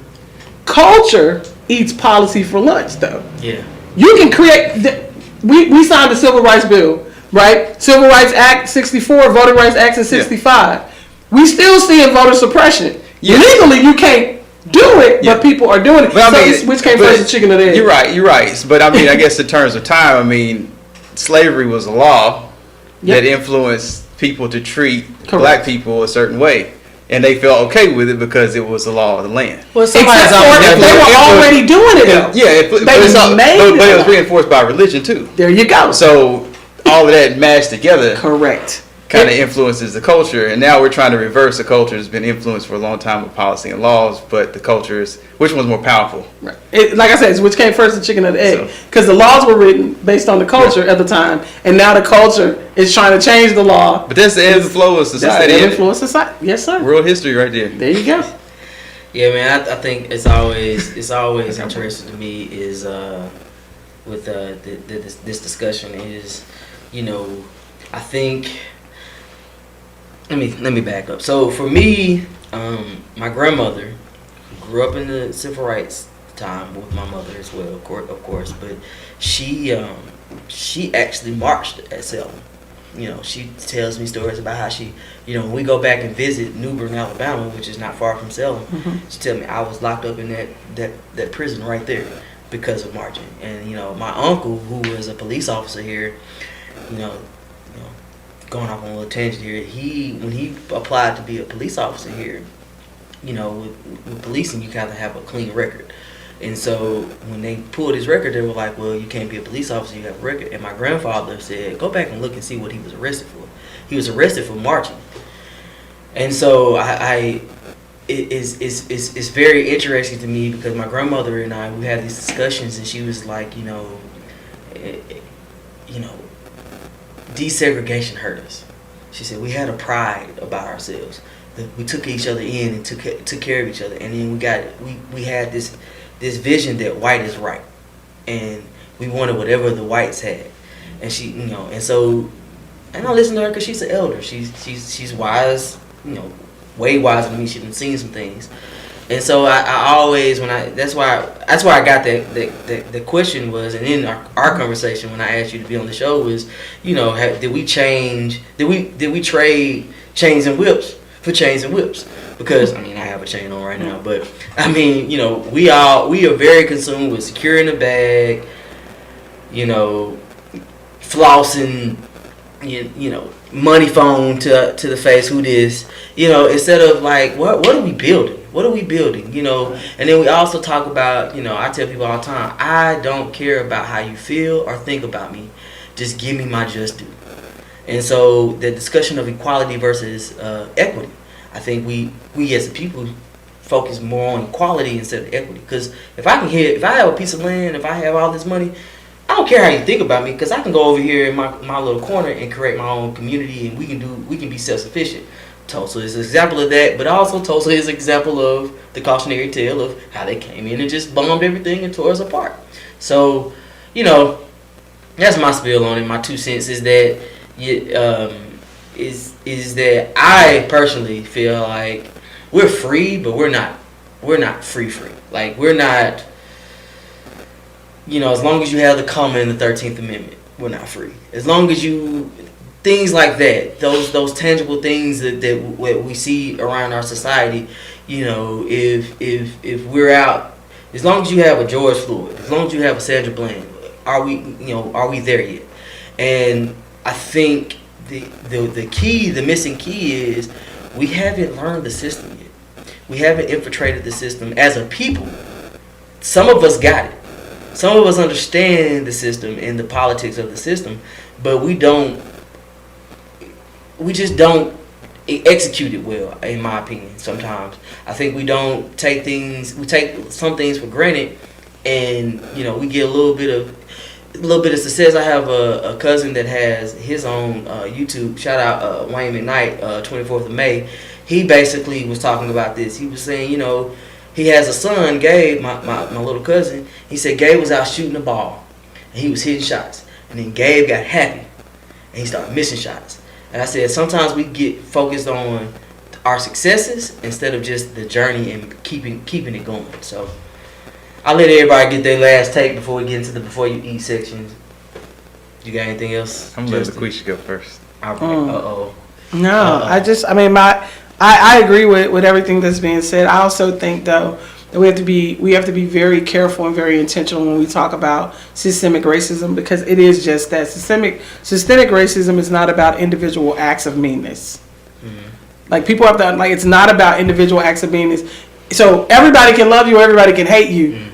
Culture eats policy for lunch, though. Yeah. You can create. We signed the Civil Rights Bill, right? Civil Rights Act 64, Voting Rights Act in 65. We still seeing voter suppression. Legally, you can't do it, Yeah. but people are doing it. But I mean, So which came first, the chicken or the egg? You're right. But I mean, I guess in terms of time, I mean, slavery was a law that influenced people to treat black people a certain way. And they felt okay with it because it was the law of the land. Well, Except for they were already doing it though. Yeah, but it was reinforced by religion too. There you go. So all of that mashed together. Correct. Kind of influences the culture, and now we're trying to reverse the culture that's been influenced for a long time with policy and laws. But the culture is, which one's more powerful? Right. Like I said, it's which came first, the chicken or the egg? Because the laws were written based on the culture at the time, and now the culture is trying to change the law. But that's the ebb and flow of society. That's the ebb and flow of society. Yes, sir. World history, right there. There you go. Yeah, man. I think it's always interesting to me is with this discussion is, I think. Let me back up. So for me, my grandmother grew up in the civil rights time with my mother as well, of course. But she actually marched at Selma. She tells me stories about how she, when we go back and visit New Bern, Alabama, which is not far from Selma, she tell me I was locked up in that prison right there because of marching. And my uncle, who was a police officer here, going off on a little tangent here, when he applied to be a police officer here, with policing, you kind of have a clean record. And so when they pulled his record, they were like, well, you can't be a police officer, you have a record. And my grandfather said, go back and look and see what he was arrested for. He was arrested for marching. And so it's very interesting to me because my grandmother and I, we had these discussions, and she was like, desegregation hurt us. She said we had a pride about ourselves. We took each other in and took care of each other, and then we had this vision that white is right, and we wanted whatever the whites had. And she, and so, and I listen to her because she's an elder. She's wise, way wiser than me. She's seen some things. And so I always, that's why I got the question was, and in our conversation when I asked you to be on the show was, did we trade chains and whips for chains and whips? Because I have a chain on right now, but we are very consumed with securing the bag, flossing, money phone to the face, who this, instead of like, what are we building? What are we building? And then we also talk about, I tell people all the time, I don't care about how you feel or think about me. Just give me my just due. And so the discussion of equality versus equity, I think we as a people focus more on equality instead of equity. Because if I have a piece of land, if I have all this money, I don't care how you think about me, because I can go over here in my little corner and create my own community, and we can be self-sufficient. Tulsa is an example of that, but also Tulsa is an example of the cautionary tale of how they came in and just bombed everything and tore us apart. So, that's my spiel on it. My 2 cents is that is that I personally feel like we're free, but we're not free. Like we're not. As long as you have the comma in the 13th Amendment, we're not free. As long as things like that, those tangible things that we see around our society, if we're out, as long as you have a George Floyd, as long as you have a Sandra Bland, are we there yet? And I think the missing key is we haven't learned the system yet. We haven't infiltrated the system as a people. Some of us got it. Some of us understand the system and the politics of the system, but we just don't execute it well, in my opinion. Sometimes I think we take some things for granted, and we get a little bit of success. I have a cousin that has his own YouTube. Shout out Wayne McKnight, 24th of May. He basically was talking about this. He was saying, he has a son, Gabe, my little cousin. He said Gabe was out shooting the ball, and he was hitting shots. And then Gabe got happy, and he started missing shots. And I said sometimes we get focused on our successes instead of just the journey and keeping it going. So I'll let everybody get their last take before we get into the before you eat sections. You got anything else? I'm going to let Lakweshia go first. All right. No, I agree with everything that's being said. I also think, though, And we have to be very careful and very intentional when we talk about systemic racism, because it is just that. Systemic racism is not about individual acts of meanness. Like, people have to, like, it's not about individual acts of meanness. So everybody can love you, everybody can hate you.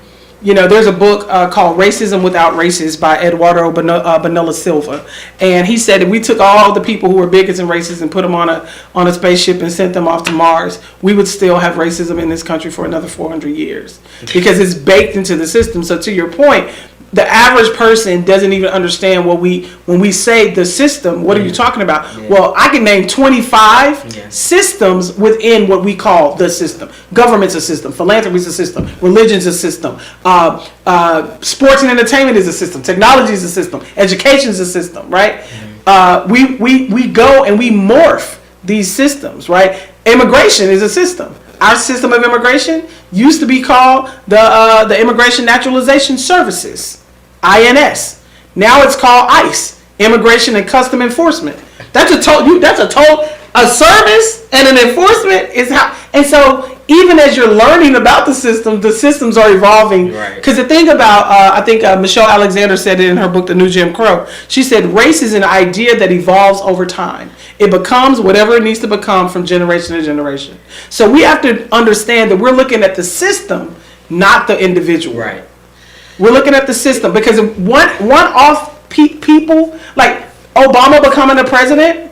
You know, there's a book called Racism Without Racists by Eduardo Bonilla Silva, and he said if we took all the people who were bigots and racists and put them on a spaceship and sent them off to Mars, we would still have racism in this country for another 400 years, because it's baked into the system. So to your point, the average person doesn't even understand when we say the system, what are you talking about? Yeah. Well, I can name 25 systems within what we call the system. Government's a system, philanthropy is a system, religion's a system, sports and entertainment is a system, technology is a system, education is a system, right? We go and we morph these systems, right? Immigration is a system. Our system of immigration used to be called the Immigration Naturalization Services, INS. Now it's called ICE, Immigration and Custom Enforcement. A service and an enforcement is how. And so even as you're learning about the systems are evolving. Because the thing about, I think Michelle Alexander said it in her book, The New Jim Crow. She said race is an idea that evolves over time. It becomes whatever it needs to become from generation to generation. So we have to understand that we're looking at the system, not the individual. Right. We're looking at the system, because one-off people, like Obama becoming the president,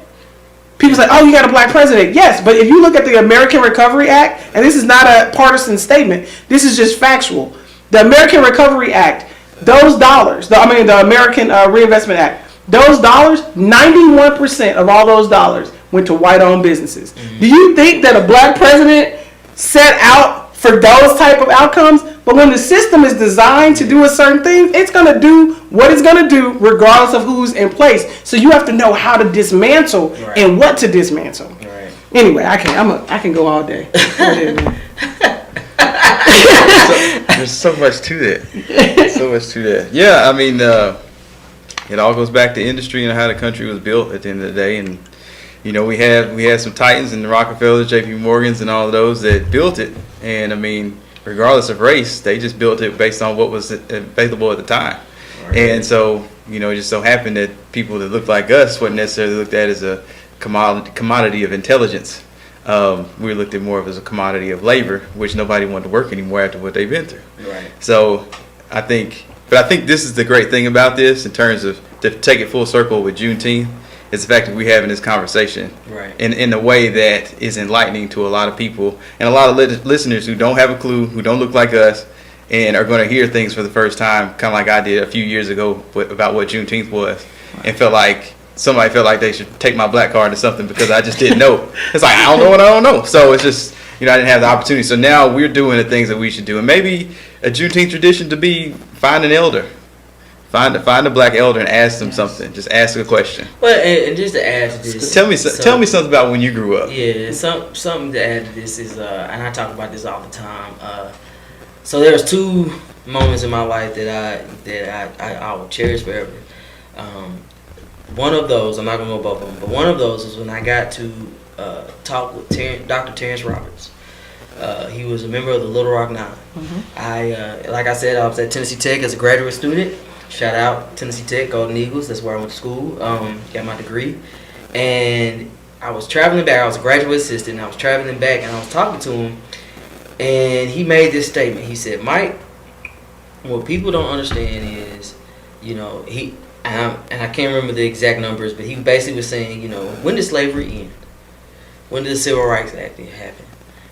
people say, oh, you got a black president. Yes, but if you look at the American Recovery Act, and this is not a partisan statement, this is just factual. The American Recovery Act, those dollars, the American Reinvestment Act, those dollars, 91% of all those dollars went to white-owned businesses. Do you think that a black president set out for those type of outcomes? But when the system is designed to do a certain thing, it's going to do what it's going to do regardless of who's in place. So you have to know how to dismantle and what to dismantle. Right. Anyway, I can go all day. There's so much to that. Yeah, I mean, it all goes back to industry and how the country was built at the end of the day. And you know, we had some titans and the Rockefellers, J.P. Morgans, and all of those that built it. And I mean, regardless of race, they just built it based on what was available at the time. Right. And so, you know, it just so happened that people that looked like us wasn't necessarily looked at as a commodity of intelligence. We looked at more of as a commodity of labor, which nobody wanted to work anymore after what they've been through. Right. So I think this is the great thing about this, in terms of, to take it full circle with Juneteenth, is the fact that we're having this conversation in a way that is enlightening to a lot of people and a lot of listeners who don't have a clue, who don't look like us, and are going to hear things for the first time, kind of like I did a few years ago about what Juneteenth was, and somebody felt like they should take my black card or something because I just didn't know. It's like, I don't know what I don't know. So it's just, you know, I didn't have the opportunity. So now we're doing the things that we should do. And maybe a Juneteenth tradition to be find an elder. Find a black elder and ask them something. Just ask a question. Well, and just to add to this, tell me something about when you grew up. Yeah, something to add to this is, and I talk about this all the time. So there's two moments in my life that I will cherish forever. One of those, I'm not gonna go both of them, but one of those was when I got to talk with Dr. Terrence Roberts. He was a member of the Little Rock Nine. Mm-hmm. Like I said, I was at Tennessee Tech as a graduate student. Shout out Tennessee Tech, Golden Eagles. That's where I went to school. Got my degree, and I was traveling back. I was a graduate assistant. And I was traveling back, and I was talking to him, and he made this statement. He said, "Mike, what people don't understand is, you know, and I can't remember the exact numbers, but he basically was saying, you know, when did slavery end? When did the Civil Rights Act happen?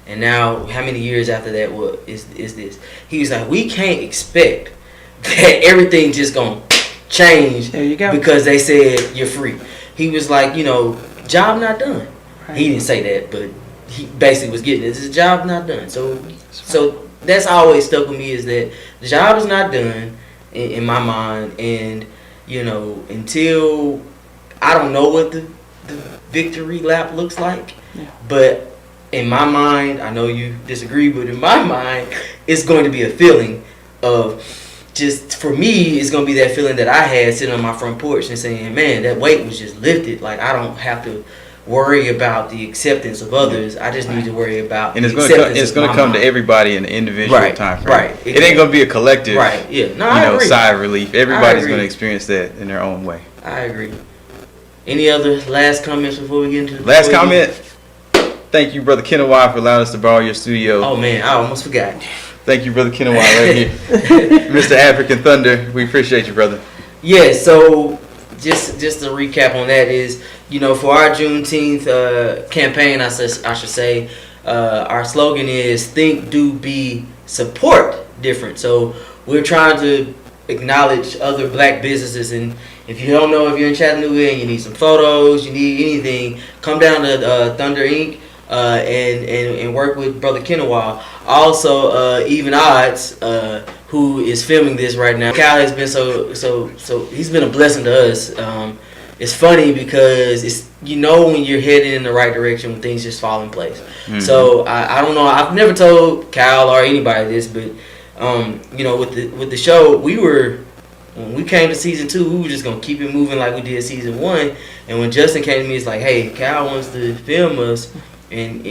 And now, how many years after that is this?" He was like, "We can't expect that everything just gonna change because they said you're free." He was like, you know, job not done. Right. He didn't say that, but he basically was getting it. His job not done. So that's always stuck with me, is that the job is not done in my mind. And you know, until I don't know what the victory lap looks like, but in my mind, I know you disagree, but in my mind, it's going to be a feeling of, just for me, it's going to be that feeling that I had sitting on my front porch and saying, man, that weight was just lifted. Like, I don't have to worry about the acceptance of others. I just need to worry about and it's the going to acceptance it's of going my to come to mind. everybody in the individual Right, time frame. right, It ain't going to be a collective, Right. Yeah. No, I agree. sigh of relief. Everybody's agree. going to experience that in their own way. I agree. Any other last comments before we get into the Last comment. Thank you, Brother Kenawai, for allowing us to borrow your studio. Oh man, I almost forgot. Thank you, Brother Kenawai, right here. Mr. African Thunder, we appreciate you, brother. Yeah, so just to recap on that is, for our Juneteenth campaign, I should say, our slogan is think, do, be, support different. So we're trying to acknowledge other black businesses, and if you don't know, if you're in Chattanooga and you need some photos, you need anything, come down to Thunder Inc. And work with Brother Kenawal. Also, Even Odds, who is filming this right now. Cal has been so he's been a blessing to us. It's funny because it's when you're heading in the right direction when things just fall in place. Mm-hmm. So I don't know. I've never told Cal or anybody this, but with the show, when we came to season 2, we were just gonna keep it moving like we did season 1. And when Justin came to me, it's like, hey, Cal wants to film us and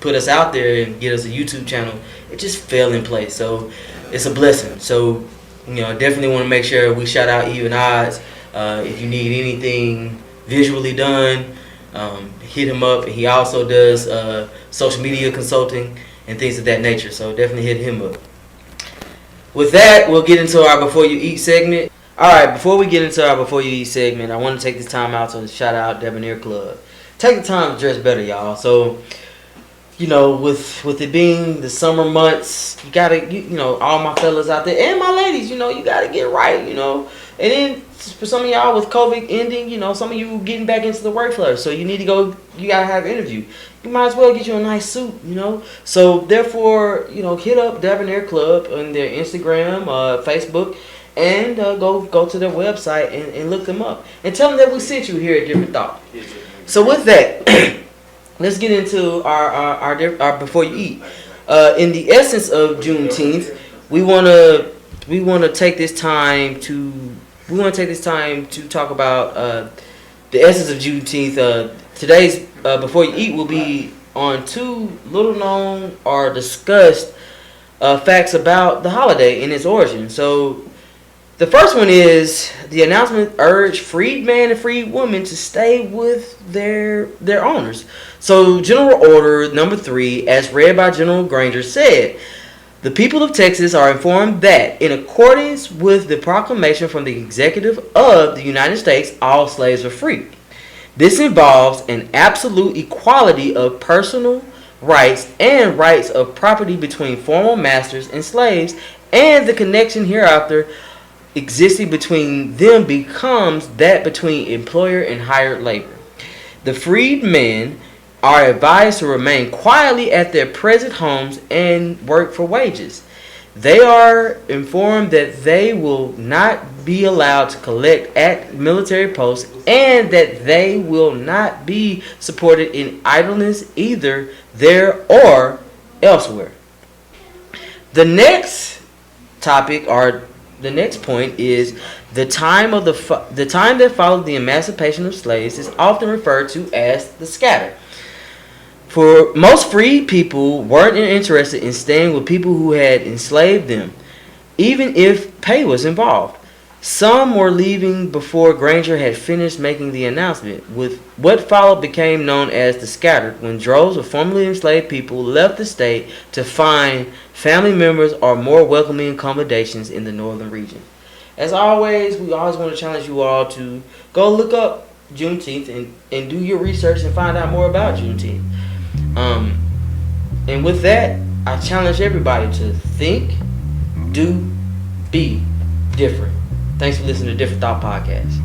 put us out there and get us a YouTube channel. It just fell in place. So it's a blessing. So definitely want to make sure we shout out Even Odds. If you need anything visually done, hit him up. He also does social media consulting and things of that nature. So definitely hit him up. With that, we'll get into our Before You Eat segment. All right, before we get into our Before You Eat segment, I want to take this time out to shout out Debonair Club. Take the time to dress better, y'all. So, with it being the summer months, you gotta, all my fellas out there and my ladies, you gotta get right, And then for some of y'all with COVID ending, some of you getting back into the workflow, so you need to go. You gotta have an interview. You might as well get you a nice suit, So therefore, hit up Debonair Club on their Instagram, Facebook, and go to their website and look them up and tell them that we sent you here at Different Thought. So with that, let's get into our Before You Eat. In the essence of Juneteenth, we want to take this time to talk about the essence of Juneteenth. Today's Before You Eat will be on 2 little known or discussed facts about the holiday and its origin. So the first one is the announcement urged freed man and freed woman to stay with their owners. So General Order Number 3, as read by General Granger, said, the people of Texas are informed that, in accordance with the proclamation from the Executive of the United States, all slaves are free. This involves an absolute equality of personal rights and rights of property between former masters and slaves, and the connection hereafter existing between them becomes that between employer and hired labor. The freed men are advised to remain quietly at their present homes and work for wages. They are informed that they will not be allowed to collect at military posts and that they will not be supported in idleness either there or elsewhere. The next topic or the next point is the time that followed the emancipation of slaves is often referred to as the scatter. For most freed people weren't interested in staying with people who had enslaved them, even if pay was involved. Some were leaving before Granger had finished making the announcement. With what followed became known as the scatter, when droves of formerly enslaved people left the state to find family members or more welcoming accommodations in the northern region. As always, we always want to challenge you all to go look up Juneteenth and do your research and find out more about Juneteenth. And with that, I challenge everybody to think, do, be different. Thanks for listening to Different Thought Podcast.